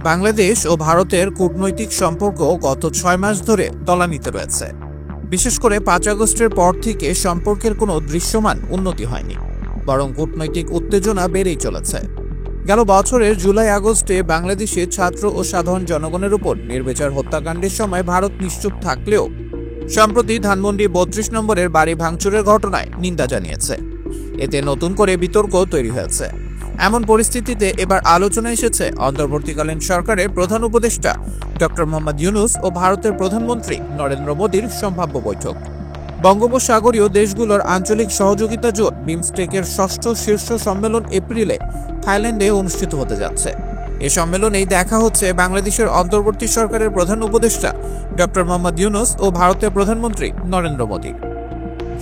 বাংলাদেশ ও ভারতের কূটনৈতিক সম্পর্ক গত ৬ মাস ধরে তলানিতে রয়েছে। বিশেষ করে ৫ আগস্টের পর থেকে সম্পর্কের কোনো দৃশ্যমান উন্নতি হয়নি, বরং কূটনৈতিক উত্তেজনা বেড়েই চলেছে। গেল বছরের জুলাই আগস্টে বাংলাদেশে ছাত্র ও সাধারণ জনগণের উপর নির্বিচার হত্যাকাণ্ডের সময় ভারত নিশ্চুপ থাকলেও সম্প্রতি ধানমন্ডি ৩২ নম্বরের বাড়ি ভাঙচুরের ঘটনায় নিন্দা জানিয়েছে। এতে নতুন করে বিতর্ক তৈরি হয়েছে। এমন পরিস্থিতিতে এবার আলোচনা এসেছে অন্তর্বর্তীকালীন সরকারের প্রধান উপদেষ্টা ডক্টর মোহাম্মদ ইউনূস ও ভারতের প্রধানমন্ত্রী নরেন্দ্র মোদীর সম্ভাব্য বৈঠক। বঙ্গোপসাগরীয় দেশগুলোর আঞ্চলিক সহযোগিতা জোট বিমস্টেকের ৬ষ্ঠ শীর্ষ সম্মেলন এপ্রিলে থাইল্যান্ডে অনুষ্ঠিত হতে যাচ্ছে। এ সম্মেলনেই দেখা হচ্ছে বাংলাদেশের অন্তর্বর্তী সরকারের প্রধান উপদেষ্টা ডক্টর মোহাম্মদ ইউনূস ও ভারতের প্রধানমন্ত্রী নরেন্দ্র মোদী।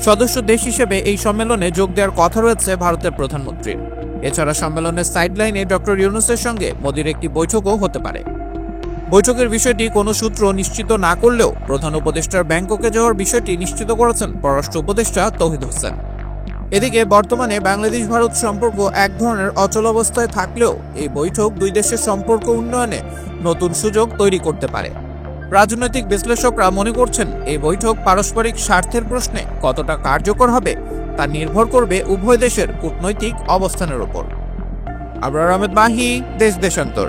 সদস্য দেশ হিসেবে এই সম্মেলনে যোগ দেওয়ার কথা রয়েছে ভারতের প্রধানমন্ত্রীর। এছাড়া সম্মেলনের সাইডলাইনে ডক্টর ইউনূসের সঙ্গে মোদীর একটি বৈঠকও হতে পারে। বৈঠকের বিষয়টি কোনো সূত্র নিশ্চিত না করলেও প্রধান উপদেষ্টার ব্যাংককে যাওয়ার বিষয়টি নিশ্চিত করেছেন পররাষ্ট্র উপদেষ্টা তৌহিদ হোসেন। এদিকে বর্তমানে বাংলাদেশ ভারত সম্পর্ক এক ধরনের অচলাবস্থায় থাকলেও এই বৈঠক দুই দেশের সম্পর্ক উন্নয়নে নতুন সুযোগ তৈরি করতে পারে। রাজনৈতিক বিশ্লেষকরা মনে করছেন এই বৈঠক পারস্পরিক স্বার্থের প্রশ্নে কতটা কার্যকর হবে তা নির্ভর করবে উভয় দেশের কূটনৈতিক অবস্থানের উপর। আবরার আহমেদ মাহি, দেশ দেশান্তর।